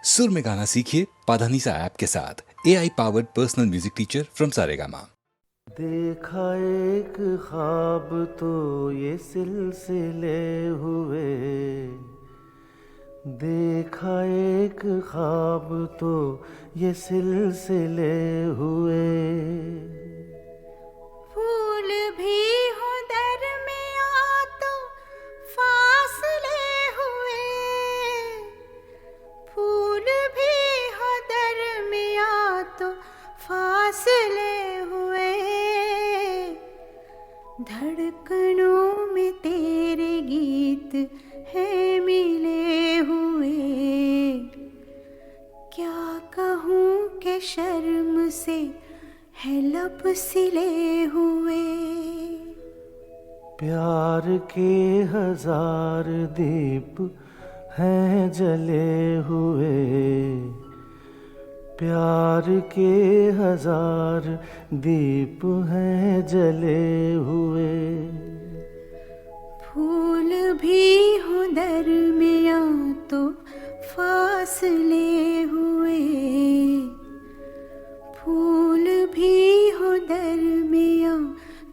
सुर में गाना सीखिए पाधानीसा ऐप के साथ। AI powered personal music teacher from Saregama. देखा एक ख्वाब तो ये सिलसिले हुए, देखा एक ख्वाब तो ये सिलसिले हुए। फूल भी हो दरमियाँ तो फासले हुए, फूल भी हो दरमियाँ तो फासले हुए। धड़कनों में तेरे गीत है मिले हुए, क्या कहूँ कि शर्म से है लब सिले हुए। प्यार के हजार दीप हैं जले हुए, प्यार के हजार दीप हैं जले हुए। फूल भी हो दरमियाँ तो फासले हुए, फूल भी हो दरमियाँ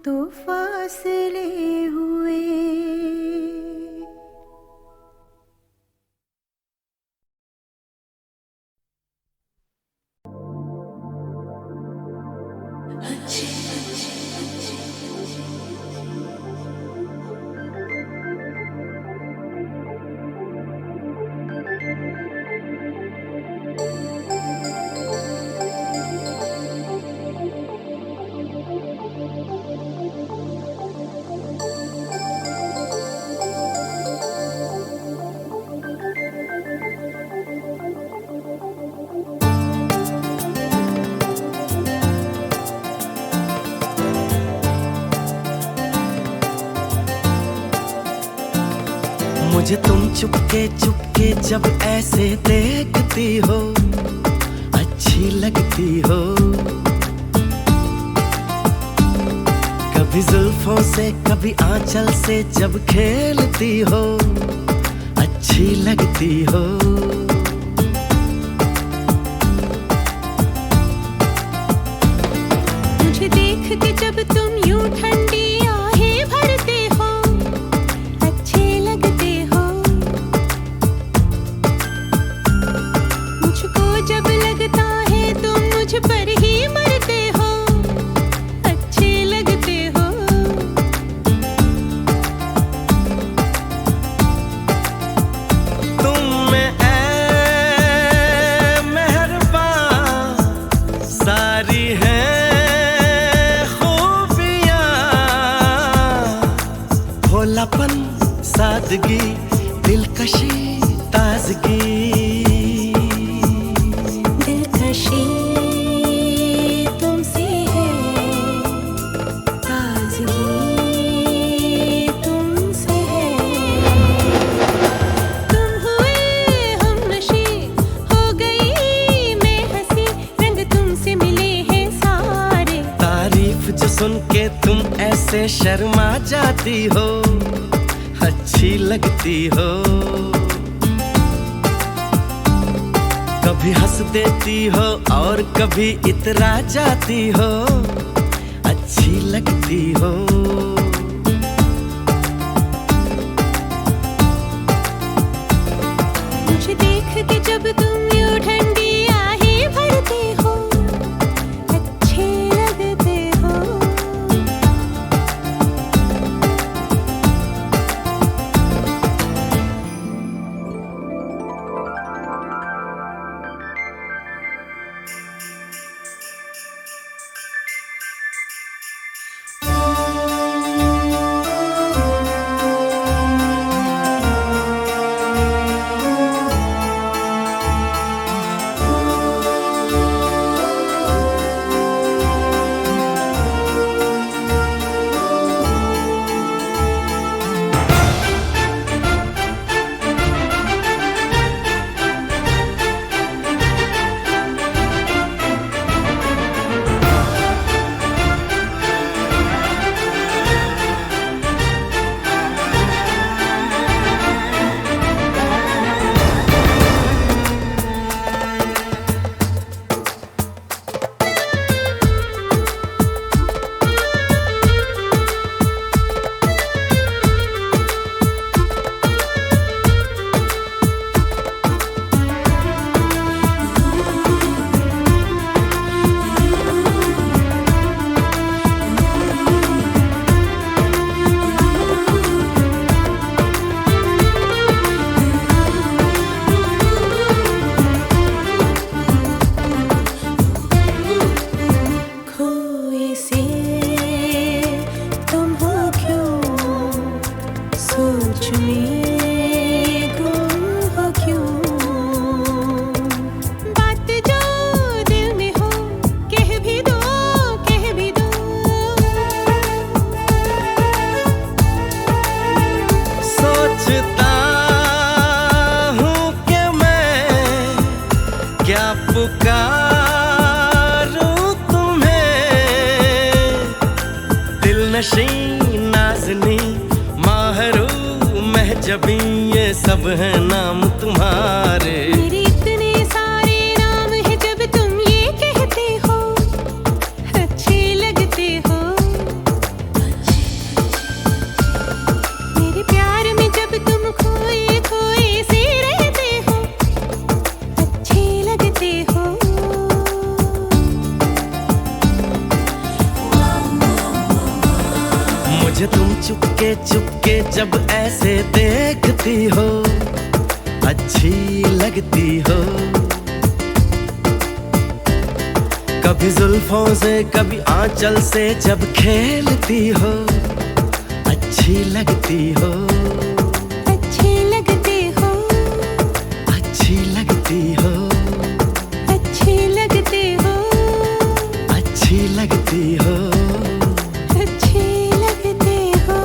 तो फासले हुए। मुझे तुम चुपके चुपके जब ऐसे देखती हो, अच्छी लगती हो। कभी जुल्फों से कभी आंचल से जब खेलती हो, अच्छी लगती हो। मुझे देख के जब तुम यूं ठंडी आहें भरते हो, अच्छे लगते हो। मुझको जब लगता है तुम मुझ पर ही मरते हो, अच्छे लगते हो। तुम में ऐ मेहरबान सारी है भोलापन, सादगी, दिलकशी, ताजगी। दिलकशी तुमसे है, ताजगी तुमसे है। तुम हुए हमनशी, हो गई मैं हंसी, रंग तुमसे मिले हैं सारे। तारीफ जो सुन के तुम ऐसे शर्मा जाती हो, अच्छी लगती हो। कभी हंस देती हो और कभी इतरा जाती हो, अच्छी लगती हो। मुझे देख के जब तुम यूं ठंडी आहें भरते हो, अच्छे लगते हो। पुकारूं तुम्हें, दिल नशी नाज़नी माहरू महजबी ये सब है नाम तुम्हारे। मेरे इतने सारे नाम है जब तुम ये कहते हो, अच्छे लगते हो। मेरे प्यार में जब तुम खोए खोए से रहते हो, अच्छे लगते हो। मुझे तुम चुपके चुपके जब ऐसे देखती हो, अच्छी लगती हो। कभी जुल्फों से कभी आंचल से जब खेलती हो, अच्छी लगती हो। अच्छे लगते हो, अच्छी लगती हो, अच्छे लगते हो, अच्छी लगती हो। अच्छे लगते हो।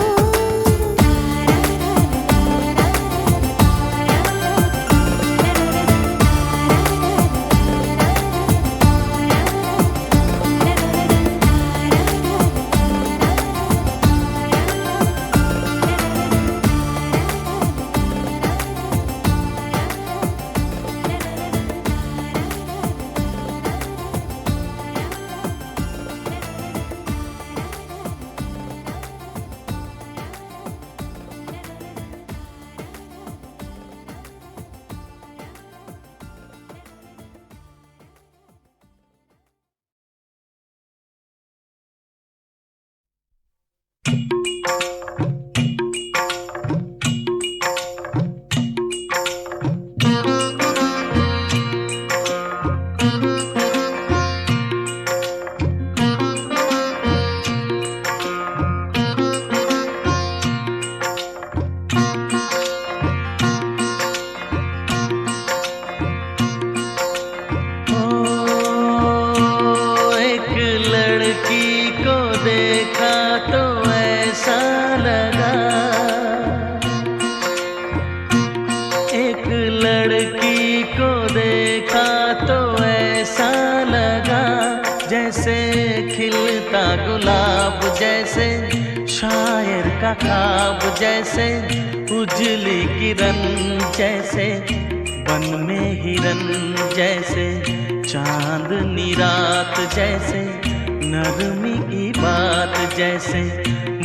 गुलाब जैसे शायर का ख्वाब जैसे उजली किरण जैसे बन में हिरन जैसे चांदनी रात जैसे नरमी की बात जैसे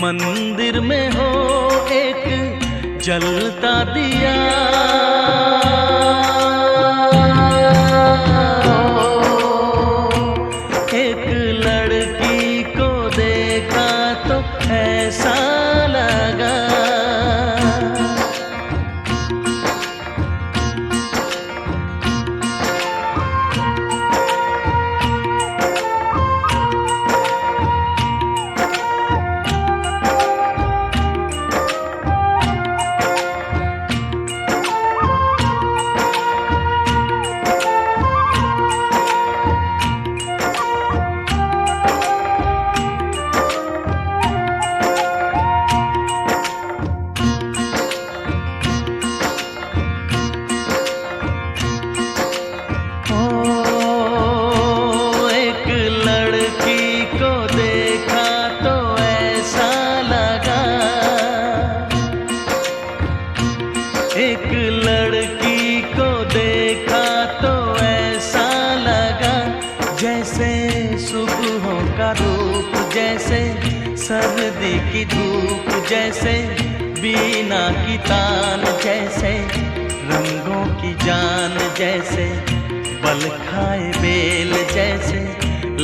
मंदिर में हो एक जलता दिया एक लड़की को देखा तो ऐसा लगा एक लड़की को देखा तो ऐसा लगा जैसे सुबहों का रूप जैसे सर्दी की धूप जैसे बीना की तान जैसे रंगों की जान जैसे बल खाए बेल जैसे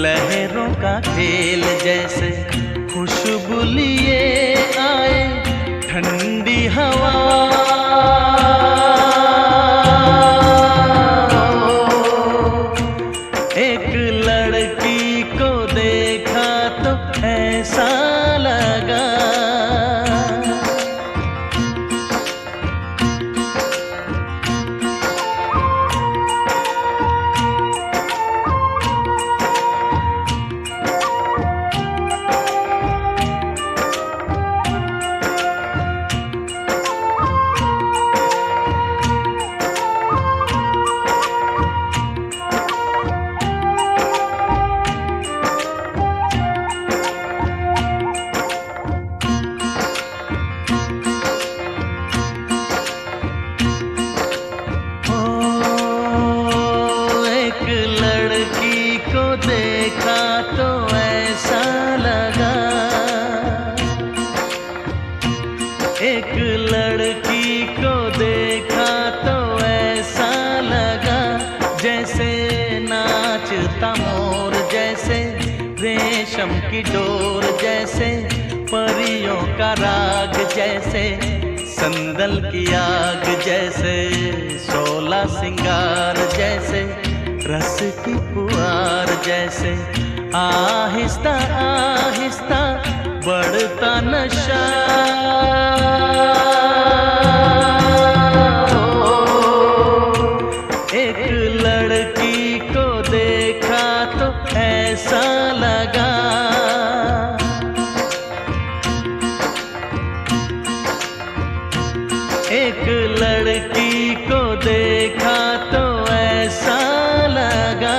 लहरों का खेल जैसे खुशबू लिए आए ठंडी हवा एक लड़की को देखा तो ऐसा लगा जैसे नाचता मोर, जैसे रेशम की डोर, जैसे परियों का राग, जैसे संदल की आग, जैसे 16 सिंगार, जैसे रस की पुआर, जैसे आहिस्ता आहिस्ता बढ़ता नशा। एक लड़की को देखा तो ऐसा लगा, एक लड़की को देखा तो ऐसा लगा।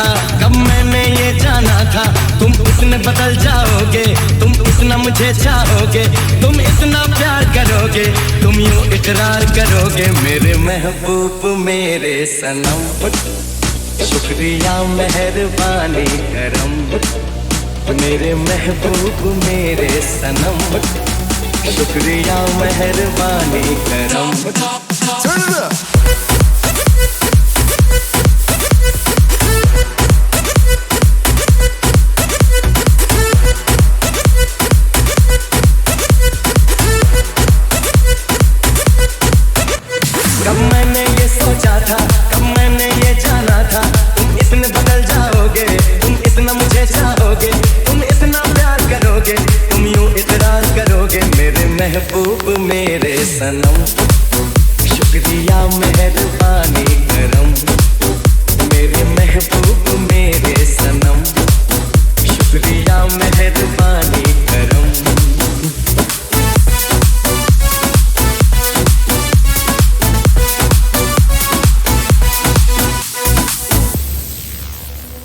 था, कब मैंने ये जाना था, तुम इतने बदल जाओगे, तुम इतना मुझे चाहोगे, तुम इतना प्यार करोगे, तुम यूं इकरार करोगे मेरे महबूब मेरे सनम। शुक्रिया मेहरबानी करम मेरे महबूब मेरे सनम, शुक्रिया मेहरबानी करम। कब मैंने ये सोचा था, कब मैंने ये जाना था, तुम इतने बदल जाओगे, तुम इतना मुझे चाहोगे, तुम इतना प्यार करोगे, तुम यूं इकरार करोगे मेरे महबूब मेरे सनम। शुक्रिया मेहरबानी करम मेरे महबूब मेरे सनम, शुक्रिया मेहरबानी करम।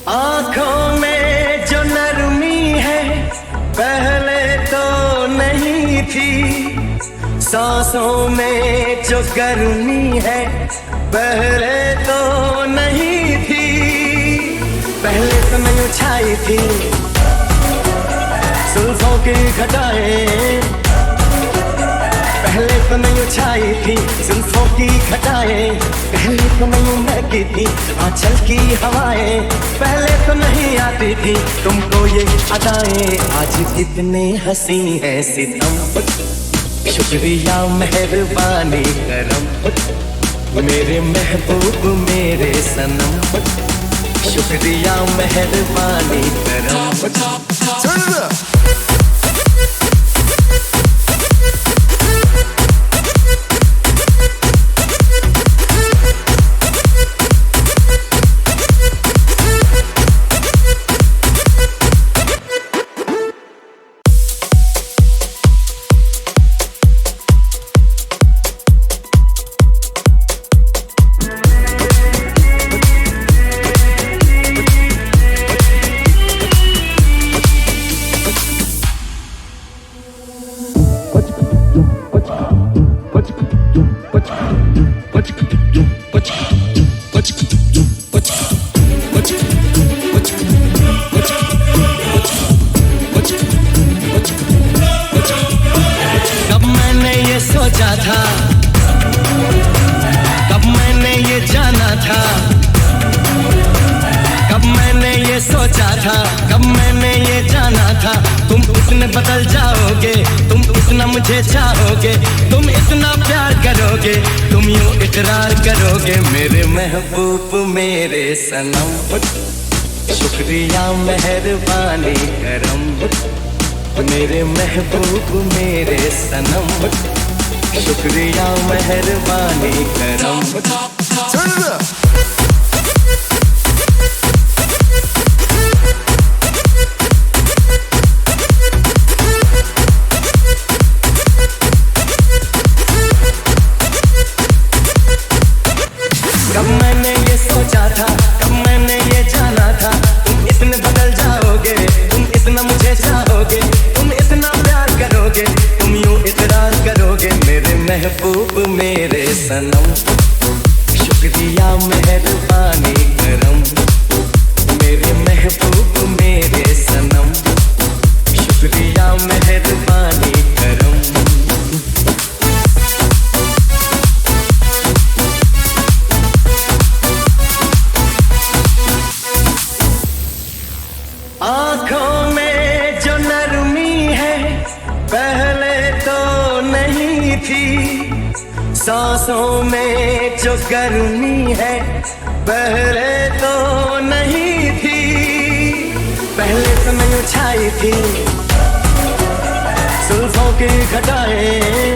आँखों में जो नरमी है पहले तो नहीं थी, सांसों में जो गर्मी है पहले तो नहीं थी, पहले तो नहीं छाई थी जुल्फों की घटाएं, पहले तो नहीं छाई थी जुल्फों की घटाएं, पहले तो नहीं महकी थी आंचल की हवाएं, पहले तो नहीं आती थी तुमको ये अदाएं, आज कितने हंसी है सितम। शुक्रिया मेहरबानी करम मेरे महबूब मेरे सनम, शुक्रिया मेहरबानी करम। कब मैंने ये सोचा था, कब मैंने ये जाना था, कब मैंने ये सोचा था, कब मैंने ये जाना था, तुम इतने बदल जाओगे, तुम इतना मुझे चाहोगे, तुम इतना प्यार करोगे, तुम यूं इकरार करोगे मेरे महबूब मेरे सनम। शुक्रिया मेहरबानी करम मेरे महबूब मेरे सनम, शुक्रिया मेहरबानी करम। कब मैंने ये सोचा था, कब मैंने ये जाना था, तुम इतने बदल जाओगे, तुम इतना मुझे चाहोगे, तुम इतना प्यार करोगे, तुम यूं इकरार करोगे मेरे महबूब मेरे सनम। शुक्रिया मेहरबानी करम मेरे महबूब मेरे सनम, शुक्रिया मेहरबानी करम। आँखों में जो नरमी है पहले तो नहीं थी, सांसों में जो गर्मी है पहले तो नहीं थी, पहले तो नहीं छाई थी जुल्फों की घटाएं,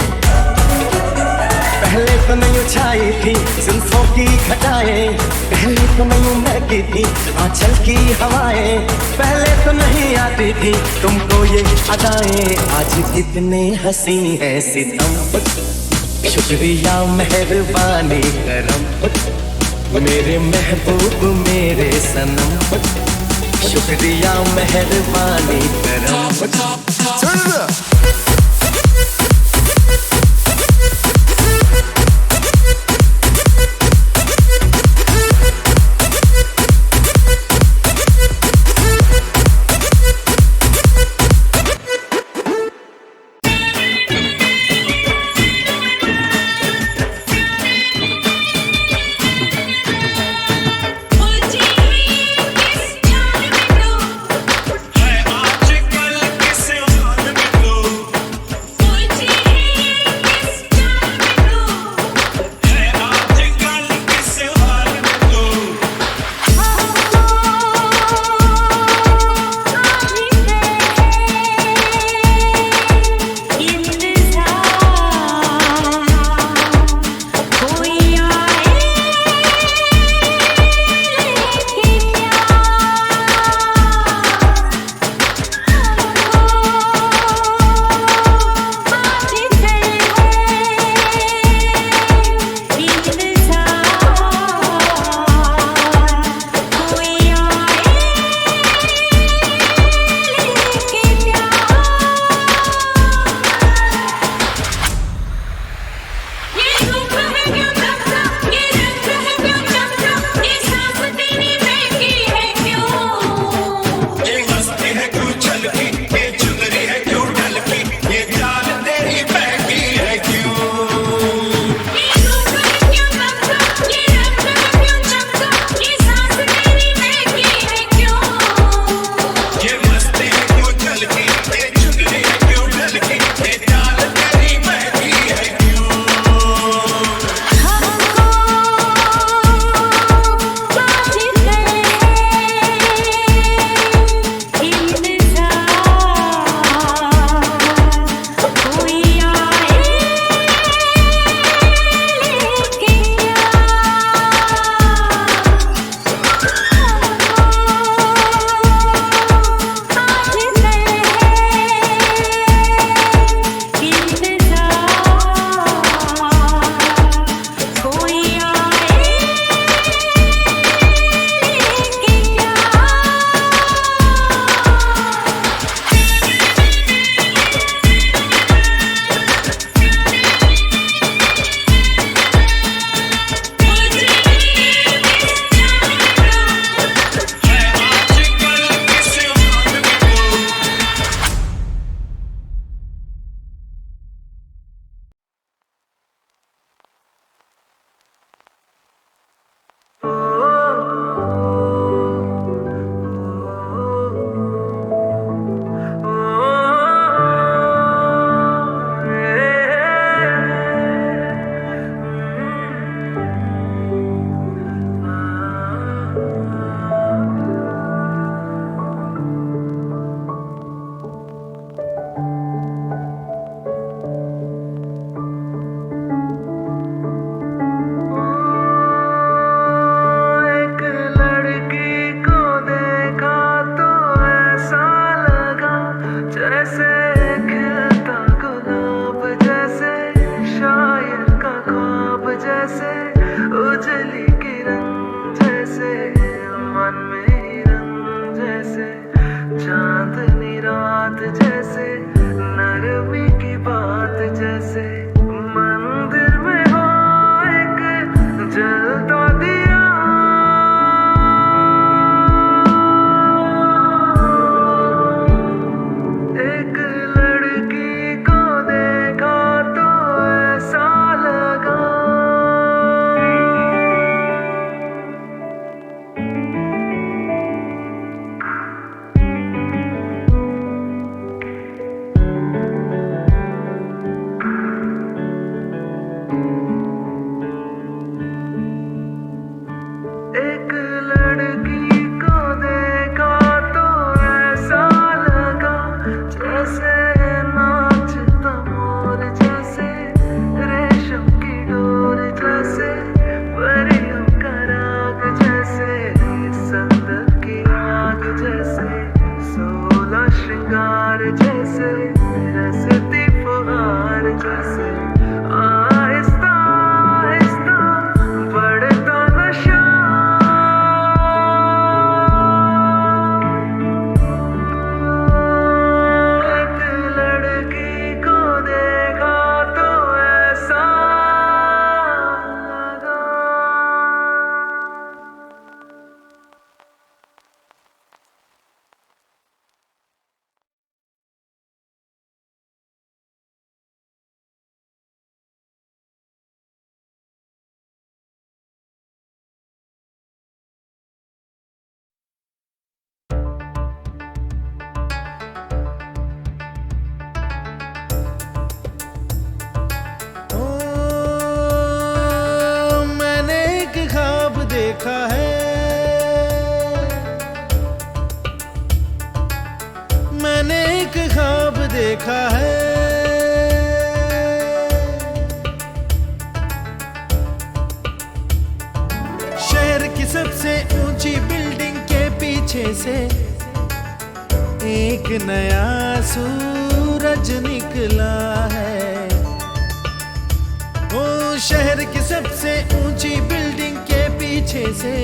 पहले तो नहीं छाई थी जुल्फों की घटाएं, पहले तो नहीं महकी थी आंचल की हवाएं, पहले तो नहीं आती थी तुमको ये अदाएं, आज कितने हंसी है सितम। शुक्रिया मेहरबानी करम मेरे महबूब मेरे सनम, शुक्रिया मेहरबानी करम। देखा है। शहर की सबसे ऊंची बिल्डिंग के पीछे से एक नया सूरज निकला है। ओ शहर की सबसे ऊंची बिल्डिंग के पीछे से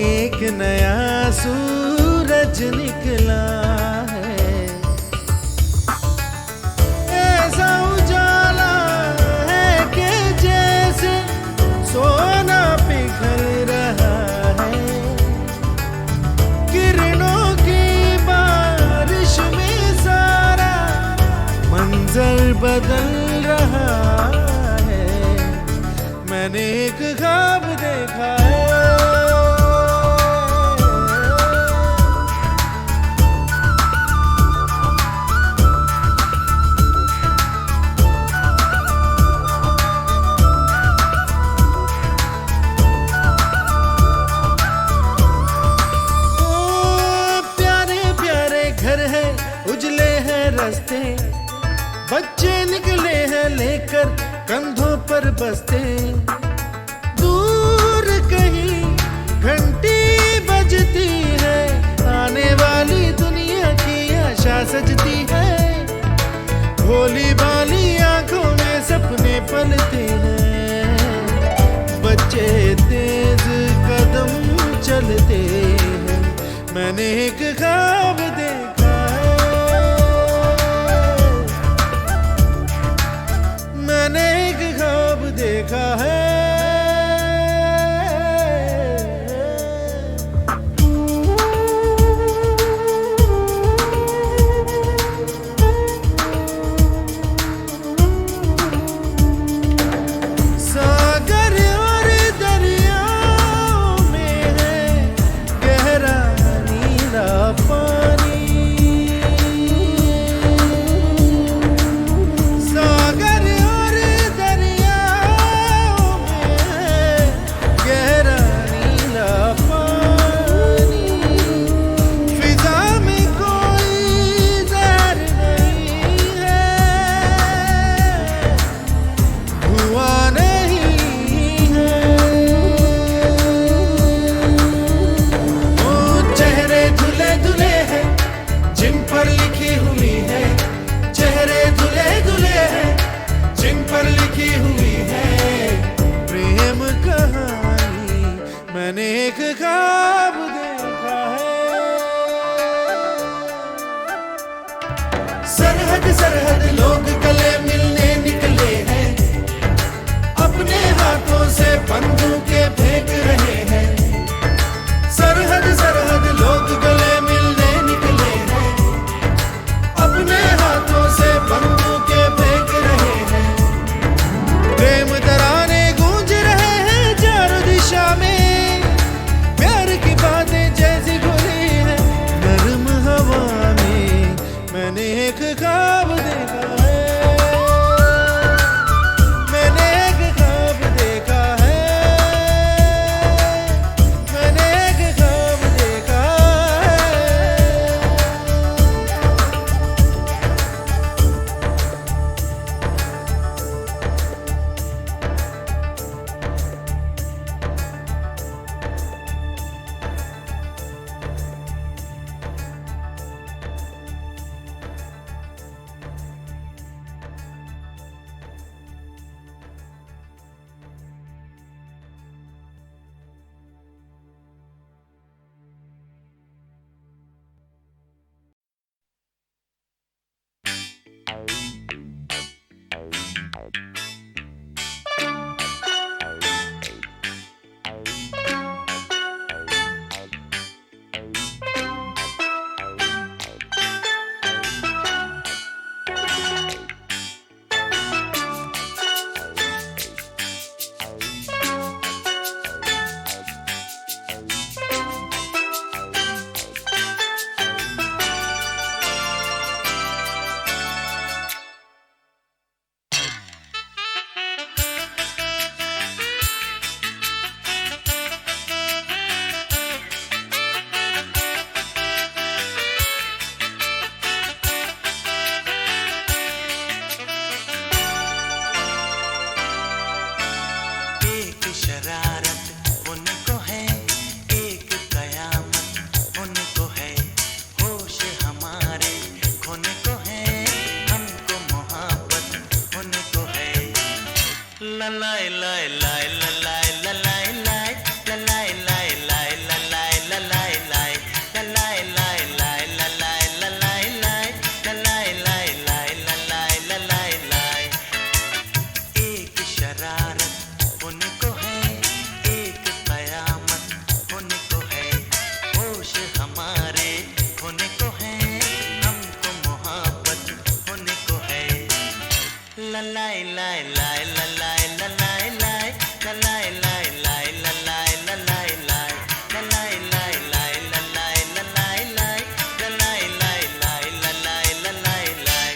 एक नया सूरज निकला है। ऐसा उजाला है कि जैसे सोना पिघल रहा है। किरणों की बारिश में सारा मंजर बदल रहा है। मैंने एक ख्वाब देखा है। उजले हैं रास्ते, बच्चे निकले हैं लेकर कंधों पर बस्ते। दूर कहीं घंटी बजती है, आने वाली दुनिया की आशा सजती है। भोली भाली आंखों में सपने पलते हैं, बच्चे तेज कदम चलते हैं। मैंने एक ख्वाब देखा है। मैंने एक ख्वाब देखा है। सागर और दरियाओं में है गहरा नीला पानी। सागर और दरियाओं में है गहरा नीला पानी। फिजा में कोई जहर नहीं है, धुआं नहीं है। वो चेहरे धुले धुले हैं जिन पर लिखी हुई है, चेहरे धुले धुले हैं जिन पर लिखी हुई है प्रेम कहानी। मैंने एक ख्वाब देखा है। सरहद सरहद लोग गले मिलने निकले हैं, अपने हाथों से बंदूकें फेंक रहे हैं। सरहद सरहद लोग गले मिलने निकले हैं, अपने हाथों से बंदूकें फेंक रहे हैं। प्रेम तराने गूंज रहे हैं चारों दिशा में, प्यार की बातें जैसी घुली है नर्म हवा में। मैंने एक ख्वाब देखा है। मैंने एक ख्वाब देखा है। मैंने एक ख्वाब देखा है। हमारे होने को है, हमको मोहब्बत होने को है। ललाई लाई लाई ललाई ललाई लाई ललाई लाई लाई ललाई ललाई लाई ललाई लाई लाई ललाई ललाई लाई ललाई लाई लाई ललाई ललाई लाई।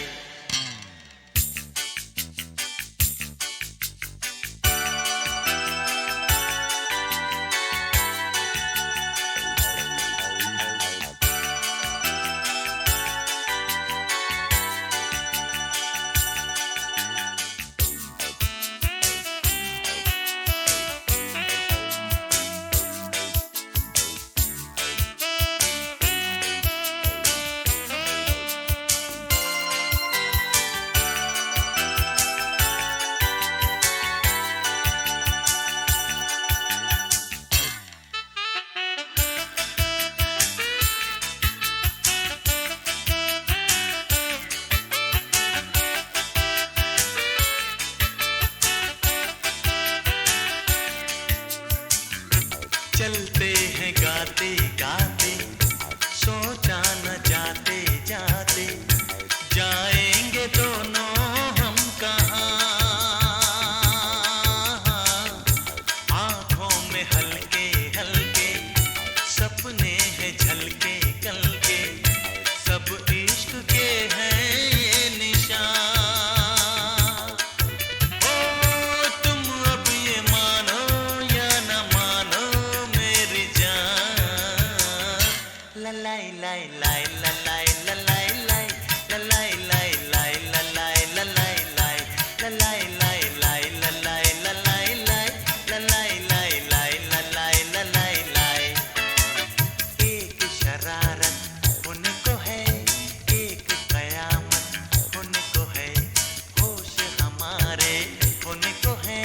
चलते हैं गाते गाते, सोचा न जाते जाते, जाएंगे दोनों हम कहाँ। आँखों में हल्के हल्के सपने हैं झलके कलके, सब इश्क के हैं ये निशान। ओ तुम अब ये मानो या न मानो मेरी जान। ललाई लाई लाई ललाई ललाई लाई ललाई लाई लाई ललाई ललाई लाई ललाई लाई लाई ललाई ललाई लाई ललाई लाई लाई ललाई ललाई लाई। एक शरारत होने को है, एक कयामत होने को है, होश हमारे होने को है,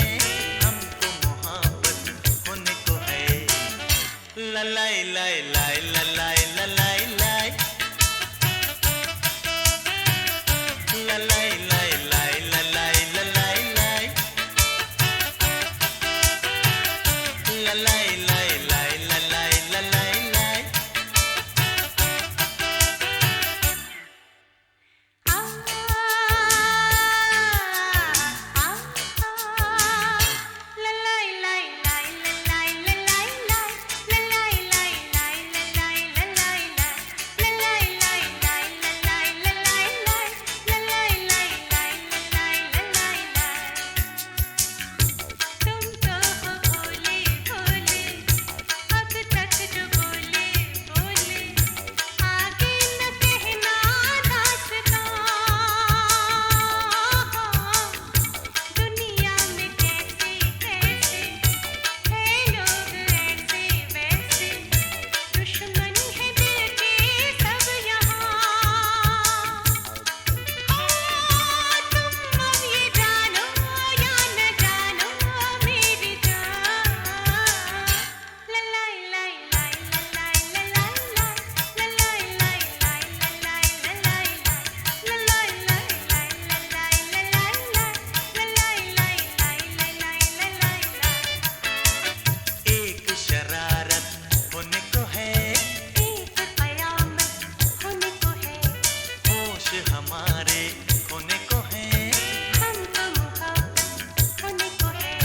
हमको मोहब्बत होने को है। ललाई लाई लाई ललाई ललाई लाई ललाई लाई लाई ललाई ललाई लाई ललाई लाई लाई ललाई ललाई लाई। आ ललाई लाई लाई ललाई ललाई लाई ललाई लाई लाई ललाई ललाई लाई ललाई लाई लाई ललाई ललाई लाई ललाई लाई लाई ललाई ललाई लाई। तुम तो हो भोले भोले, अब तक जो बोले बोले, आगे न कहना दास्तां। दुनिया में कैसे कैसे है लोग ऐसे वैसे, दुश्मन है दिल के सब यहाँ। तुम अब ये जानो या न जानो मेरी जान। ललाई लाई लाई ललाई ललाई लाई ललाई लाई लाई ललाई ललाई लाई ललाई लाई लाई ललाई ललाई लाई ललाई लाई लाई ललाई ललाई लाई। एक शरारत होने को है, एक कयामत होने को है, होश हमारे होने को है। हमको मोहब्बत होने को है।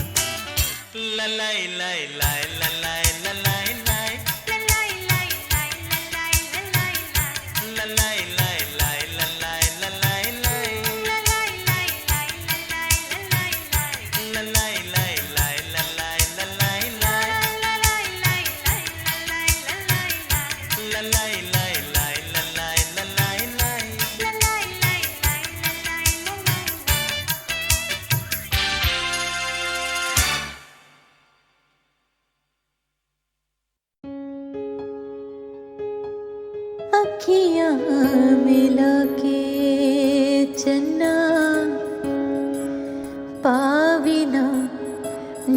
ललाई लाई लाई ललाई ललाई लाई ललाई लाई लाई ललाई ललाई लाई ललाई लाई लाई ललाई ललाई लाई ललाई लाई लाई ललाई ललाई लाई ललाई लाई लाई ललाई ललाई लाई ललाई लाई लाई ललाई ललाई लाई ललाई लाई लाई ललाई ललाई लाई। ललाई लाई लाई ललाई ललाई लाई। अखियाँ मिला के चन्ना पाविना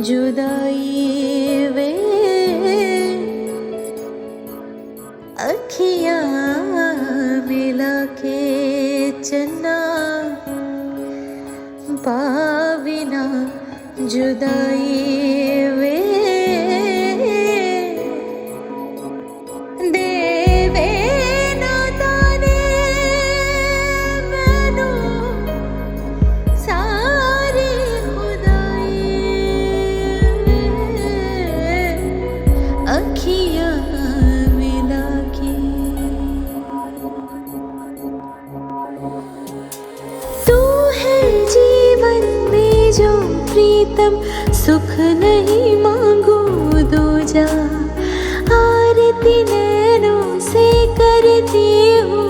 जुदाई वे, अखियाँ मिला के चन्ना पाविना जुदाई वे, दे प्रीतम सुख नहीं मांगू दूजा, आरती नैनों से करती हूँ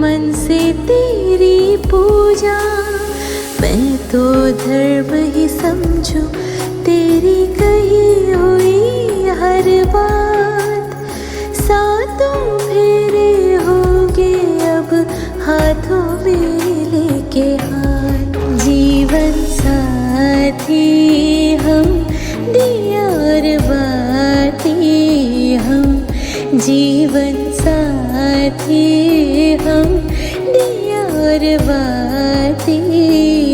मन से तेरी पूजा। मैं तो धर्म ही समझूं तेरी कही हुई हर बात, सातों फेरे होंगे अब हाथों में लेके हाथ। जीवन साथी हम दिया और बाती हम, जीवन साथी हम दिया और बाती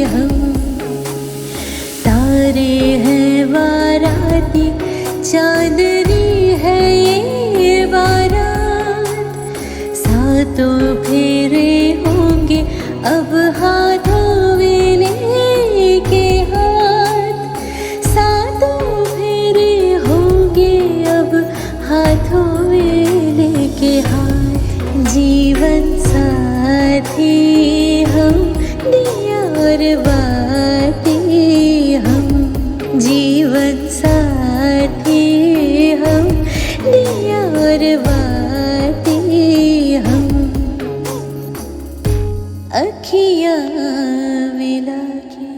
हम। तारे हैं बाराती चांदनी है ये बारात, सातों फेरे होंगे अब हाथों में लेके हाथ, सातों फेरे होंगे अब हाथों में लेके हाथ। जीवन साथी हम दिया और बाती हम, जीवन साथी हम दिया और बाती हम। अखियाँ मिला के